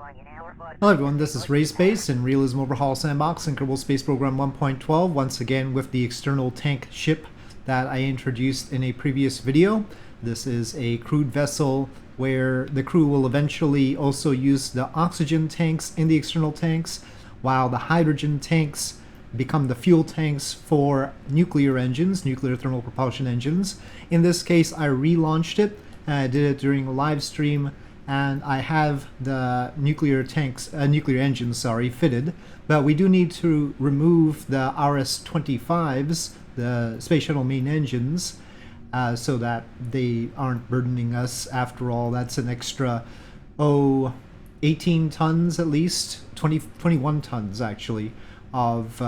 Hello everyone, this is Ray Space in Realism Overhaul Sandbox in Kerbal Space Program 1.12, once again with the external tank ship that I introduced in a previous video. This is a crewed vessel where the crew will eventually also use the oxygen tanks in the external tanks, while the hydrogen tanks become the fuel tanks for nuclear engines, nuclear thermal propulsion engines. In this case, I relaunched it. I did it during a live stream, and I have the nuclear engines, fitted. But we do need to remove the RS-25s, the Space Shuttle main engines, so that they aren't burdening us. After all, that's an extra, 18 tons at least, 21 tons actually, of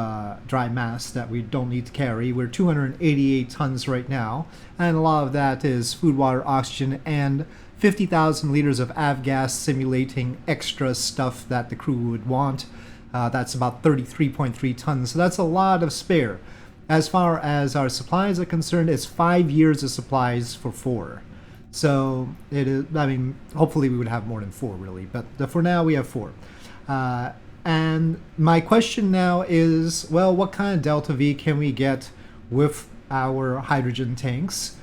dry mass that we don't need to carry. We're 288 tons right now, and a lot of that is food, water, oxygen, and 50,000 liters of avgas simulating extra stuff that the crew would want. That's about 33.3 tons, so that's a lot of spare. As far as our supplies are concerned, it's 5 years of supplies for 4. So it is, I mean, hopefully we would have more than 4 really, but for now we have 4. And my question now is, well, what kind of delta V can we get with our hydrogen tanks,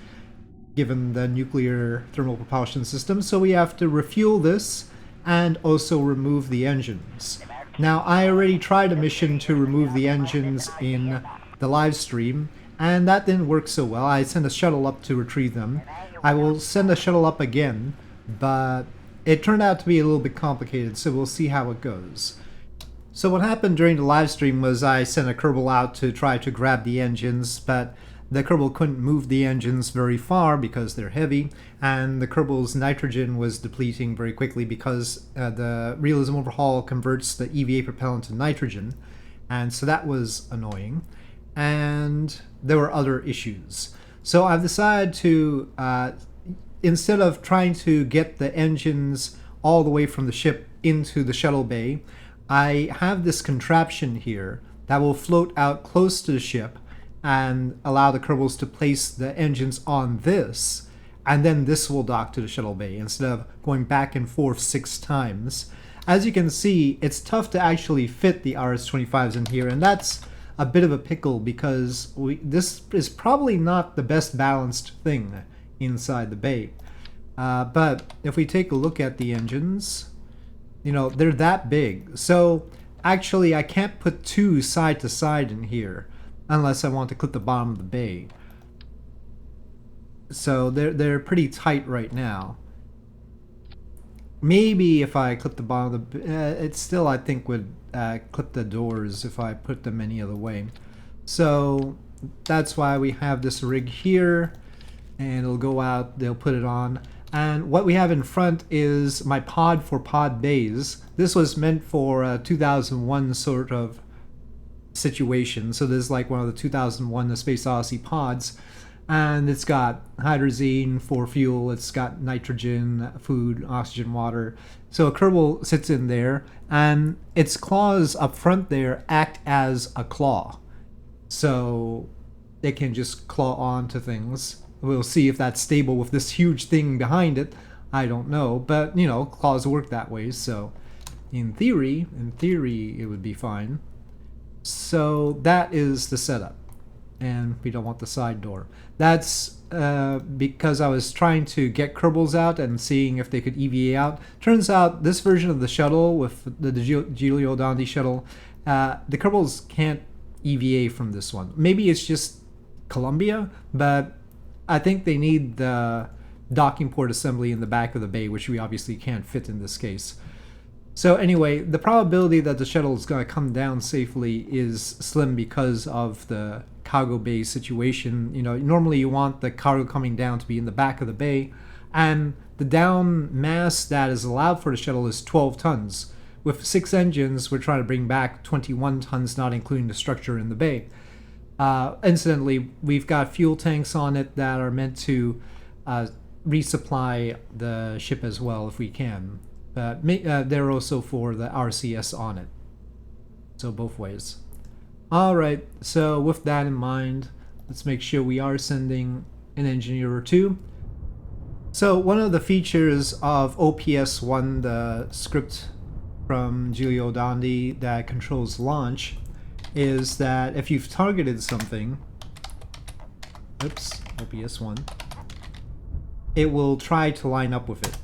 given the nuclear thermal propulsion system? So we have to refuel this and also remove the engines. Now, I already tried a mission to remove the engines in the live stream, and that didn't work so well. I sent a shuttle up to retrieve them. I will send a shuttle up again, but it turned out to be a little bit complicated, so we'll see how it goes. So what happened during the live stream was I sent a Kerbal out to try to grab the engines, but the Kerbal couldn't move the engines very far because they're heavy, and the Kerbal's nitrogen was depleting very quickly because the Realism Overhaul converts the EVA propellant to nitrogen, and so that was annoying. And there were other issues. So I've decided to, instead of trying to get the engines all the way from the ship into the shuttle bay, I have this contraption here that will float out close to the ship and allow the Kerbals to place the engines on this, and then this will dock to the shuttle bay instead of going back and forth 6 times. As you can see, it's tough to actually fit the RS-25s in here, and that's a bit of a pickle because this is probably not the best balanced thing inside the bay. But if we take a look at the engines, you know, they're that big. So actually I can't put 2 side to side in here unless I want to clip the bottom of the bay. So they're pretty tight right now. Maybe if I clip the bottom of the it still I think would clip the doors if I put them any other way. So that's why we have this rig here, and it'll go out, they'll put it on. And what we have in front is my pod for pod bays. This was meant for a 2001 sort of situation. So this is like one of the 2001 The Space Odyssey pods. And it's got hydrazine for fuel, it's got nitrogen, food, oxygen, water. So a Kerbal sits in there, and its claws up front there act as a claw. So it can just claw onto things. We'll see if that's stable with this huge thing behind it. I don't know, but you know, claws work that way, so in theory, it would be fine. So that is the setup, and we don't want the side door. That's because I was trying to get Kerbals out and seeing if they could EVA out. Turns out this version of the shuttle with the Giulio Dondi shuttle, the Kerbals can't EVA from this one. Maybe it's just Columbia, but I think they need the docking port assembly in the back of the bay, which we obviously can't fit in this case. So anyway, the probability that the shuttle is going to come down safely is slim because of the cargo bay situation. You know, normally you want the cargo coming down to be in the back of the bay, and the down mass that is allowed for the shuttle is 12 tons. With 6 engines, we're trying to bring back 21 tons, not including the structure in the bay. Incidentally, we've got fuel tanks on it that are meant to resupply the ship as well if we can. They're also for the RCS on it. So both ways. Alright, so with that in mind, let's make sure we are sending an engineer or 2. So one of the features of OPS1, the script from Giulio Dondi that controls launch is that if you've targeted something, oops, OBS 1, it will try to line up with it.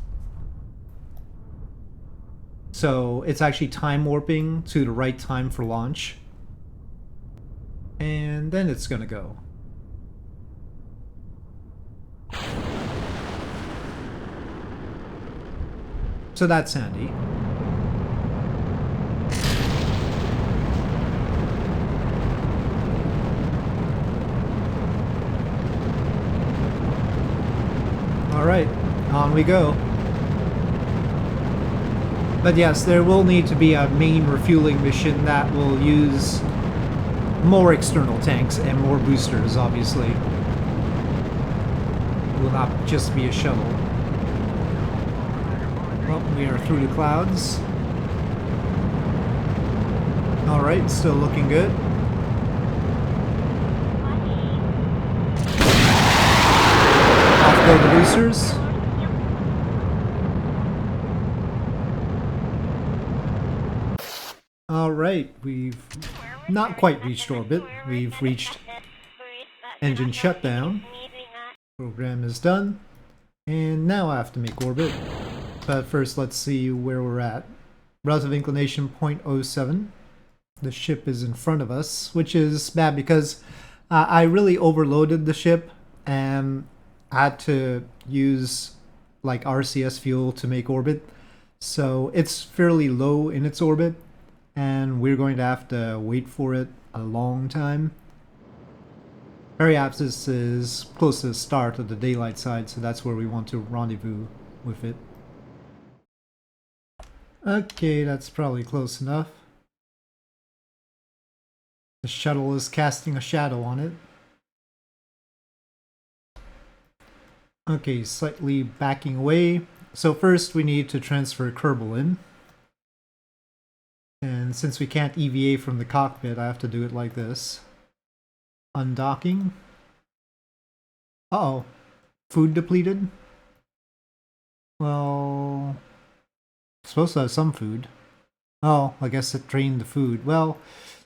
So it's actually time warping to the right time for launch. And then it's gonna go. So that's handy. Alright, on we go. But yes, there will need to be a main refueling mission that will use more external tanks and more boosters, obviously. It will not just be a shuttle. Well, we are through the clouds. Alright, still looking good. Off go the boosters. Alright, we've not quite reached orbit. We've reached engine shutdown. Program is done. And now I have to make orbit. But first let's see where we're at. Relative inclination 0.07. The ship is in front of us, which is bad because I really overloaded the ship and had to use like RCS fuel to make orbit. So it's fairly low in its orbit, and we're going to have to wait for it a long time. Perhaps this is close to the start of the daylight side, so that's where we want to rendezvous with it. Okay, that's probably close enough. The shuttle is casting a shadow on it. Okay, slightly backing away. So first we need to transfer Kerbal in. And since we can't EVA from the cockpit, I have to do it like this. Undocking. Uh-oh. Food depleted? Well, supposed to have some food. Oh, I guess it drained the food. Well,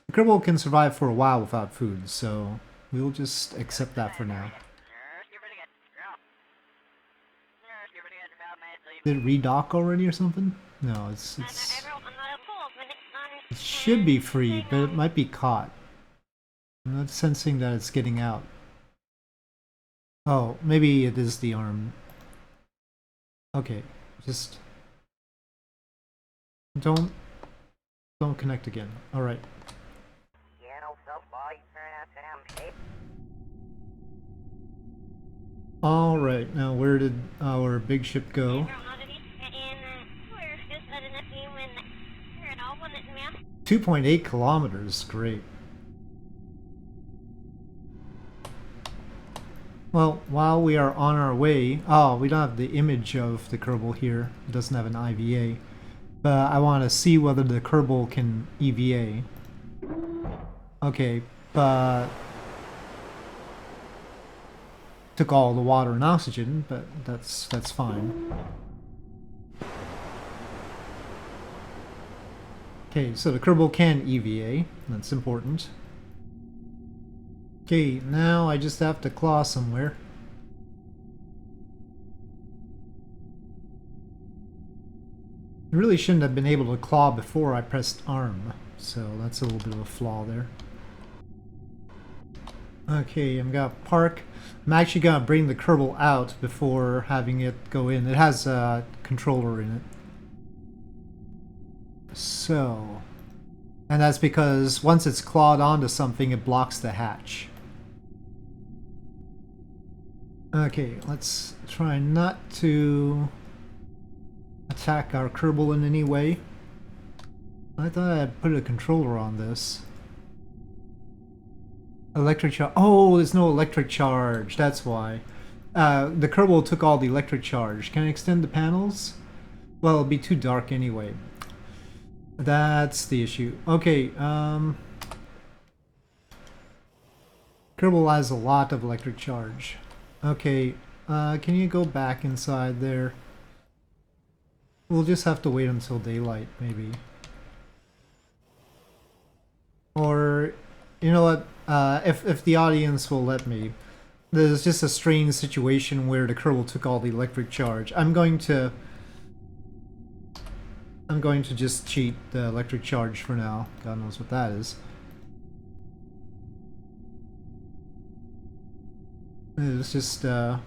the Kerbal can survive for a while without food, so we'll just accept that for now. Did it redock already or something? No, it should be free, but it might be caught. I'm not sensing that it's getting out. Oh, maybe it is the arm. Okay, just don't connect again. All right. All right, now where did our big ship go? 2.8 kilometers, great. Well, while we are on our way, oh, we don't have the image of the Kerbal here. It doesn't have an IVA. But I want to see whether the Kerbal can EVA. Okay, but took all the water and oxygen, but that's fine. Okay, so the Kerbal can EVA. That's important. Okay, now I just have to claw somewhere. I really shouldn't have been able to claw before I pressed arm, so that's a little bit of a flaw there. Okay, I'm gonna park. I'm actually gonna bring the Kerbal out before having it go in. It has a controller in it. So, and that's because once it's clawed onto something, it blocks the hatch. Okay, let's try not to attack our Kerbal in any way. I thought I'd put a controller on this. Electric charge. Oh, there's no electric charge. That's why. The Kerbal took all the electric charge. Can I extend the panels? Well, it'll be too dark anyway. That's the issue. Okay, Kerbal has a lot of electric charge. Okay, can you go back inside there? We'll just have to wait until daylight, maybe. Or, you know what, if the audience will let me, there's just a strange situation where the Kerbal took all the electric charge. I'm going to just cheat the electric charge for now. God knows what that is. It's just a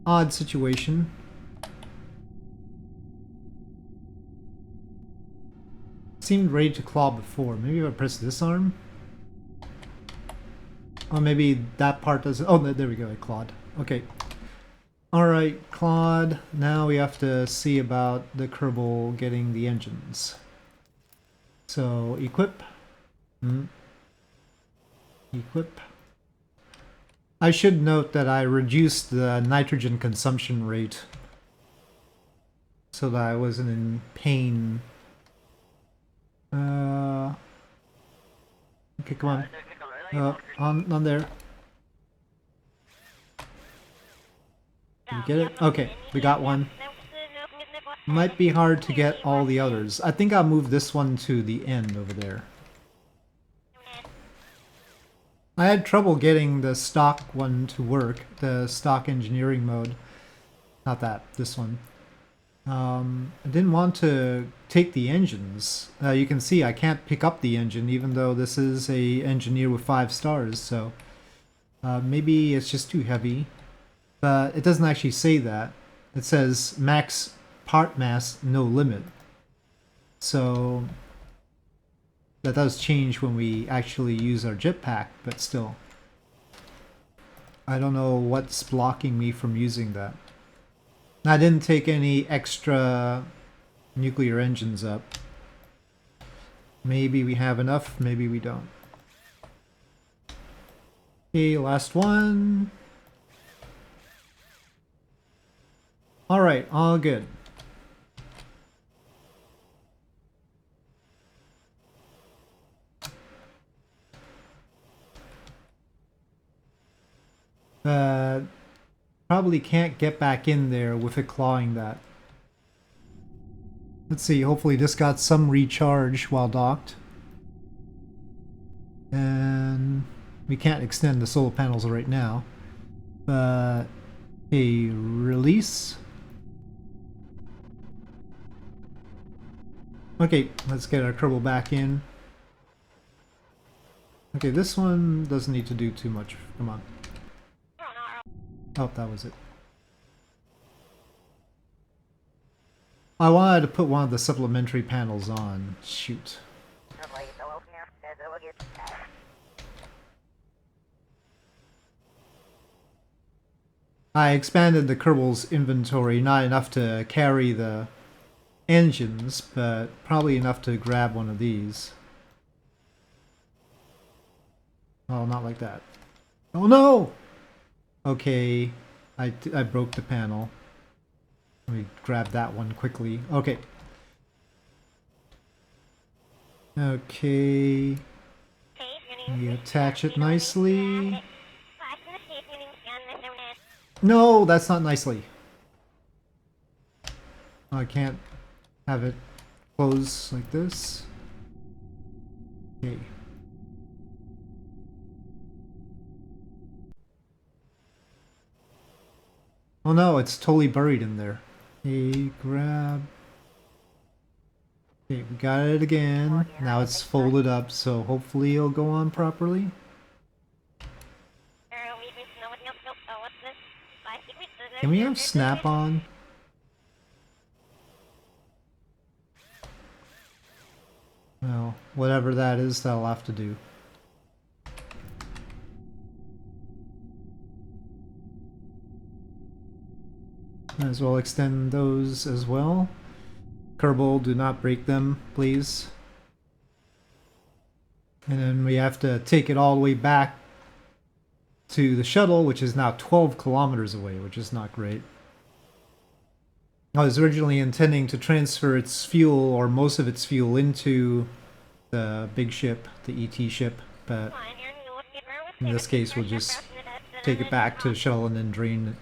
odd situation. Seemed ready to claw before. Maybe if I press this arm? Or maybe that part doesn't. Oh, there we go. I clawed. Okay. Alright, Claude. Now we have to see about the Kerbal getting the engines. So, equip. Equip. I should note that I reduced the nitrogen consumption rate so that I wasn't in pain. Okay, come on. On there. Did we get it? Okay, we got one. Might be hard to get all the others. I think I'll move this one to the end over there. I had trouble getting the stock one to work, the stock engineering mode. Not that, this one. I didn't want to take the engines. You can see I can't pick up the engine even though this is a engineer with 5 stars, so maybe it's just too heavy. But it doesn't actually say that. It says max part mass, no limit. So that does change when we actually use our jetpack, but still. I don't know what's blocking me from using that. I didn't take any extra nuclear engines up. Maybe we have enough, maybe we don't. Okay, last one. Alright, all good. Probably can't get back in there with it clawing that. Let's see, hopefully this got some recharge while docked. And we can't extend the solar panels right now. But a release. Okay, let's get our Kerbal back in. Okay, this one doesn't need to do too much. Come on. Oh, that was it. I wanted to put one of the supplementary panels on. Shoot. I expanded the Kerbal's inventory, not enough to carry the engines, but probably enough to grab one of these. Oh, not like that. Oh no! Okay, I broke the panel. Let me grab that one quickly. Okay. Okay. We attach it nicely. No, that's not nicely. I can't have it close like this. Okay. Oh no, it's totally buried in there. Okay, grab. Okay, we got it again. Now it's folded up, so hopefully it'll go on properly. Can we have snap-on? Well, whatever that is, that'll have to do. Might as well extend those as well. Kerbal, do not break them, please. And then we have to take it all the way back to the shuttle, which is now 12 kilometers away, which is not great. I was originally intending to transfer its fuel, or most of its fuel, into the big ship, the ET ship, but in this case we'll just take it back to the shuttle and then drain it.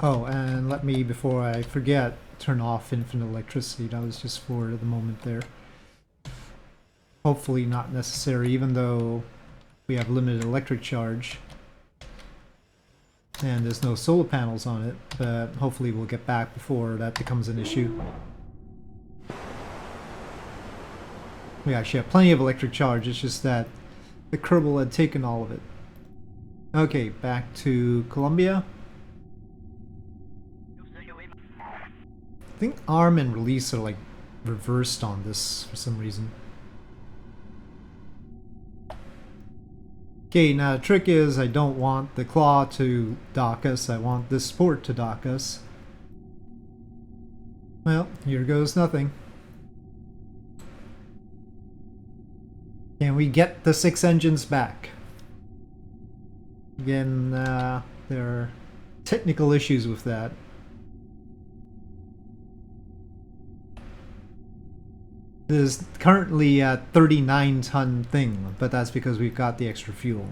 Oh, and let me, before I forget, turn off infinite electricity. That was just for the moment there. Hopefully not necessary, even though we have limited electric charge. And there's no solar panels on it, but hopefully we'll get back before that becomes an issue. We actually have plenty of electric charge, it's just that the Kerbal had taken all of it. Okay, back to Columbia. I think arm and release are like reversed on this for some reason. Okay, now the trick is I don't want the claw to dock us, I want this sport to dock us. Well, here goes nothing. Can we get the 6 engines back? Again, there are technical issues with that. It is currently a 39-ton thing, but that's because we've got the extra fuel.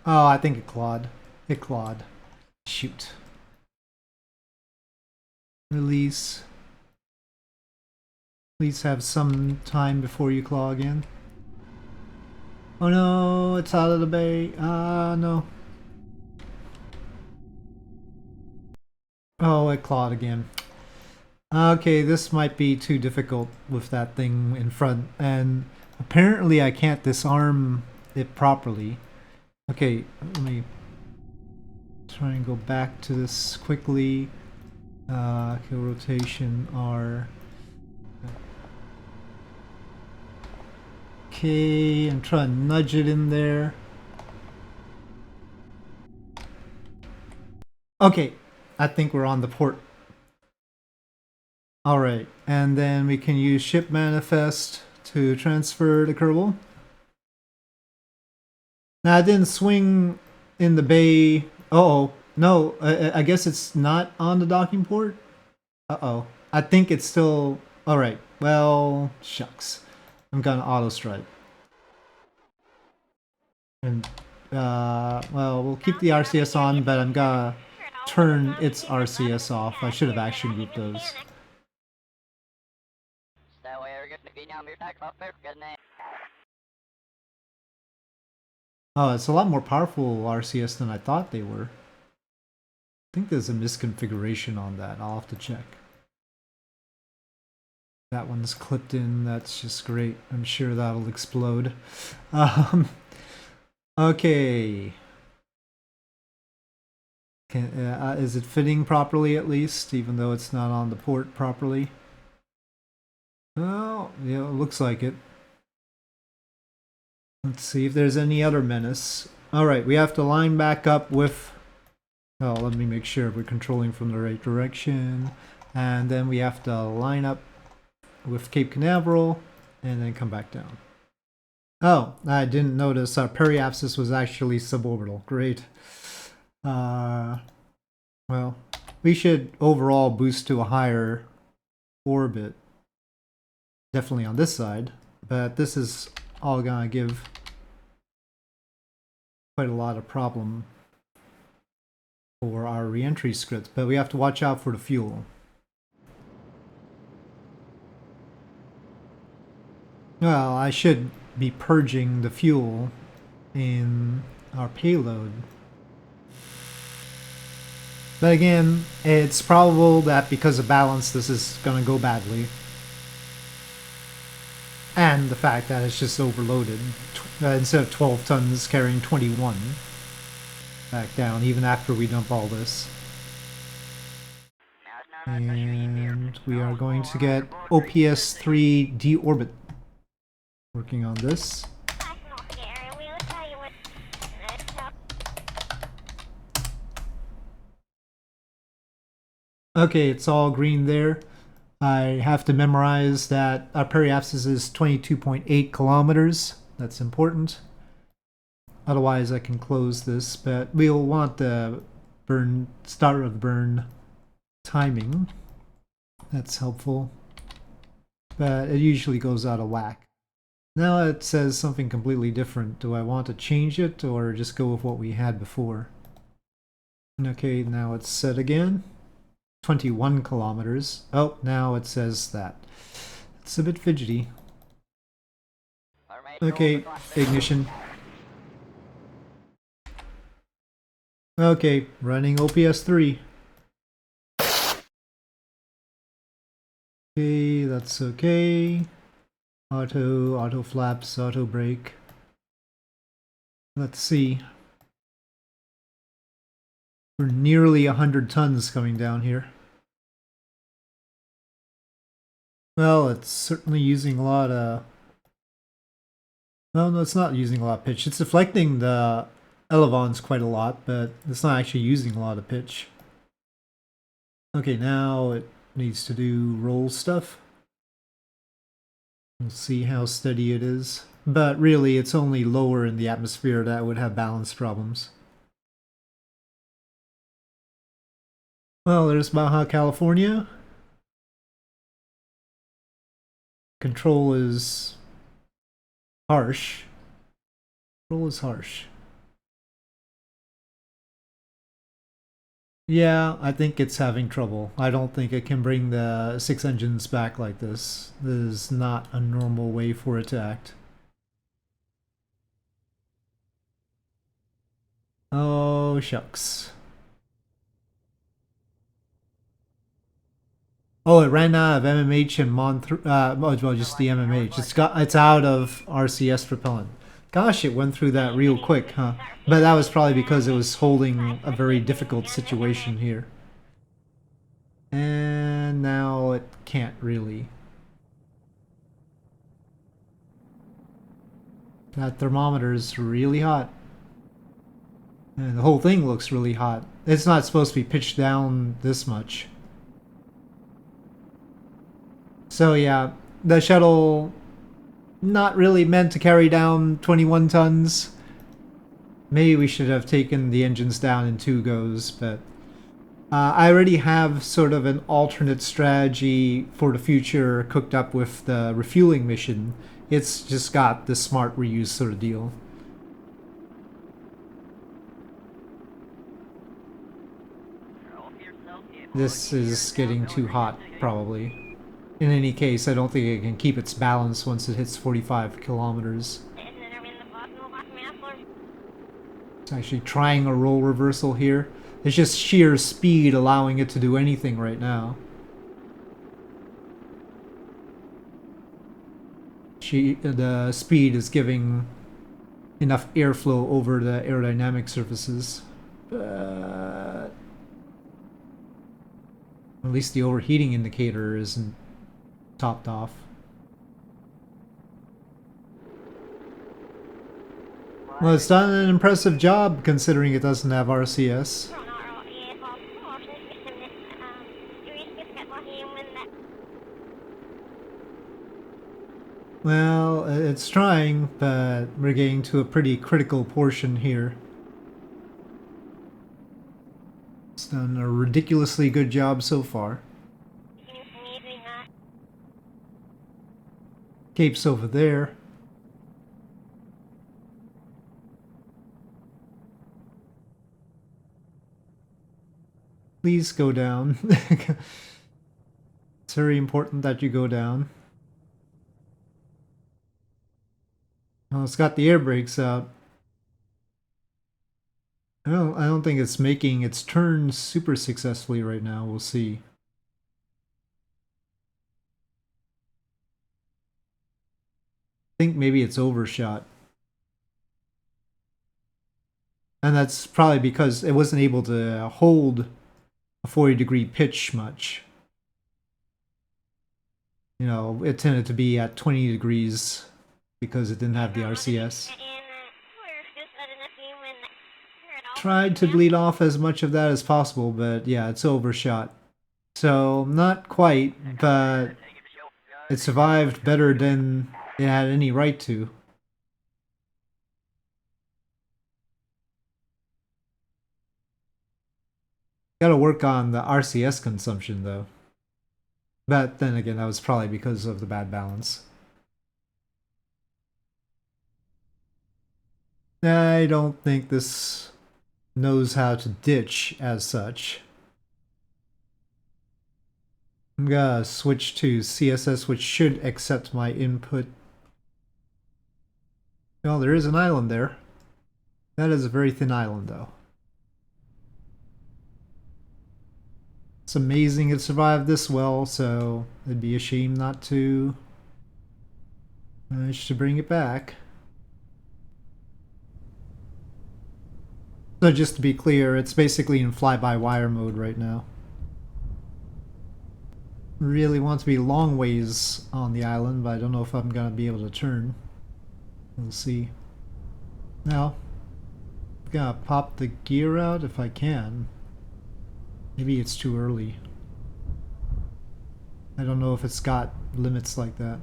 Oh, I think it clawed. It clawed. Shoot. Release. Please have some time before you claw again. Oh no, it's out of the bay. Ah, no. Oh, it clawed again. Okay, this might be too difficult with that thing in front. And apparently I can't disarm it properly. Okay, let me try and go back to this quickly. Kill rotation R. Okay, I'm trying to nudge it in there. Okay, I think we're on the port. Alright, and then we can use ship manifest to transfer the Kerbal. Now, I didn't swing in the bay. Uh-oh. No, I guess it's not on the docking port? Uh-oh. I think it's still... Alright, well, shucks. I'm gonna auto strike. And, well, we'll keep the RCS on, but I'm gonna turn its RCS off. I should have actually moved those. Oh, it's a lot more powerful RCS than I thought they were. I think there's a misconfiguration on that. I'll have to check. That one's clipped in. That's just great. I'm sure that'll explode. Okay. Is it fitting properly at least, even though it's not on the port properly? Oh, yeah, it looks like it. Let's see if there's any other menace. Alright, we have to line back up with... Oh, let me make sure we're controlling from the right direction. And then we have to line up with Cape Canaveral and then come back down. Oh, I didn't notice our periapsis was actually suborbital. Great. Well, we should overall boost to a higher orbit. Definitely on this side, but this is all gonna give quite a lot of problem for our re-entry script, but we have to watch out for the fuel. Well, I should be purging the fuel in our payload. But again, it's probable that because of balance this is gonna go badly. And the fact that it's just overloaded. Instead of 12 tons carrying 21 back down, even after we dump all this. And we are going to get OPS 3 deorbit. Working on this. Okay, it's all green there. I have to memorize that our periapsis is 22.8 kilometers. That's important. Otherwise I can close this, but we'll want the start of burn timing. That's helpful. but it usually goes out of whack. Now it says something completely different. Do I want to change it or just go with what we had before? Okay, now it's set again. 21 kilometers. Oh, now it says that. It's a bit fidgety. Okay, ignition. Okay, running OPS 3. Okay, that's okay. Auto flaps, auto brake. Let's see. We're nearly 100 tons coming down here. Well, it's certainly using a lot of... Well, no, it's not using a lot of pitch. It's deflecting the elevons quite a lot, but it's not actually using a lot of pitch. Okay, now it needs to do roll stuff. We'll see how steady it is. But really, it's only lower in the atmosphere that would have balance problems. Well, there's Baja California. Control is harsh. Control is harsh. Yeah, I think it's having trouble. I don't think it can bring the 6 engines back like this. This is not a normal way for it to act. Oh, shucks. Oh, it ran out of MMH and well, just the MMH. It's out of RCS propellant. Gosh, it went through that real quick, huh? But that was probably because it was holding a very difficult situation here. And now it can't really. That thermometer is really hot. And the whole thing looks really hot. It's not supposed to be pitched down this much. So yeah, the shuttle not really meant to carry down 21 tons. Maybe we should have taken the engines down in 2 goes, but I already have sort of an alternate strategy for the future cooked up with the refueling mission. It's just got the smart reuse sort of deal. This is getting too hot, probably. In any case, I don't think it can keep its balance once it hits 45 kilometers. It's actually trying a roll reversal here. It's just sheer speed allowing it to do anything right now. The speed is giving enough airflow over the aerodynamic surfaces. But at least the overheating indicator isn't topped off. Well, it's done an impressive job considering it doesn't have RCS. Well, it's trying, but we're getting to a pretty critical portion here. It's done a ridiculously good job so far. Cape's over there. Please go down. It's very important that you go down. Oh, it's got the air brakes out. I don't think it's making its turn super successfully right now. We'll see. I think maybe it's overshot. And that's probably because it wasn't able to hold a 40-degree pitch much. You know, it tended to be at 20 degrees because it didn't have the RCS. Tried to bleed off as much of that as possible, but yeah, it's overshot. So, not quite, but it survived better than it had any right to. Gotta work on the RCS consumption, though. But then again, that was probably because of the bad balance. I don't think this knows how to ditch as such. I'm gonna switch to CSS, which should accept my input. Well, there is an island there. That is a very thin island, though. It's amazing it survived this well, so it'd be a shame not to manage to bring it back. So just to be clear, it's basically in fly-by-wire mode right now. Really want to be long ways on the island, but I don't know if I'm gonna be able to turn. We'll see. Now, I'm gonna pop the gear out if I can. Maybe it's too early. I don't know if it's got limits like that.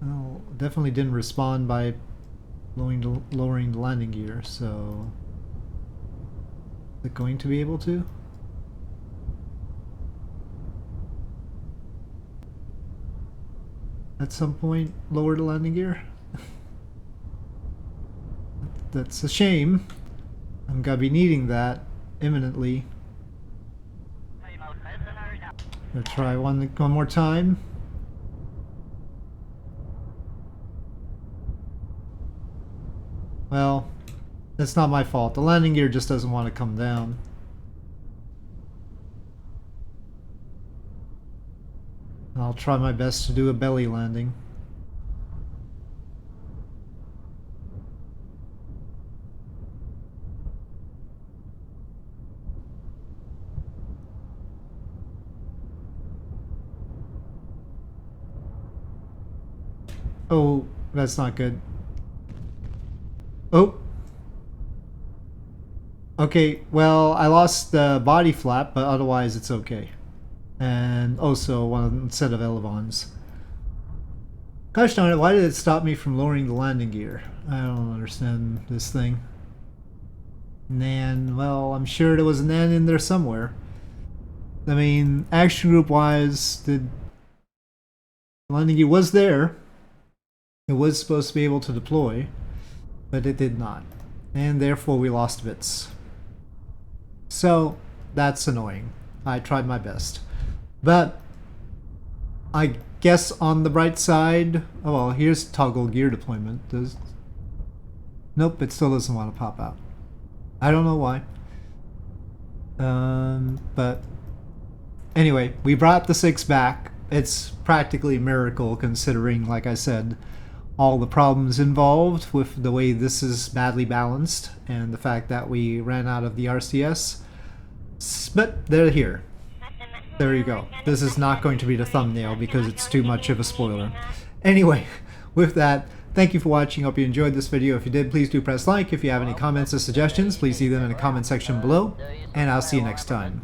Well, definitely didn't respond by lowering the landing gear, so is it going to be able to? At some point, lower the landing gear? That's a shame. I'm gonna be needing that imminently. Gonna try one more time. Well, it's not my fault. The landing gear just doesn't want to come down. I'll try my best to do a belly landing. Oh, that's not good. Oh. Okay, well, I lost the body flap, but otherwise it's okay. And also one set of elevons. Gosh darn it, why did it stop me from lowering the landing gear? I don't understand this thing. Nan, well, I'm sure there was a Nan in there somewhere. I mean, action group wise, the landing gear was there. It was supposed to be able to deploy, but it did not. And therefore we lost bits. So, that's annoying. I tried my best. But, I guess on the bright side, oh well, here's toggle gear deployment. Nope, it still doesn't want to pop out. I don't know why. But anyway, we brought the 6 back. It's practically a miracle considering, like I said, all the problems involved with the way this is badly balanced and the fact that we ran out of the RCS. But they're here. There you go. This is not going to be the thumbnail because it's too much of a spoiler. Anyway, with that, thank you for watching. Hope you enjoyed this video. If you did, please do press like. If you have any comments or suggestions, please leave them in the comment section below. And I'll see you next time.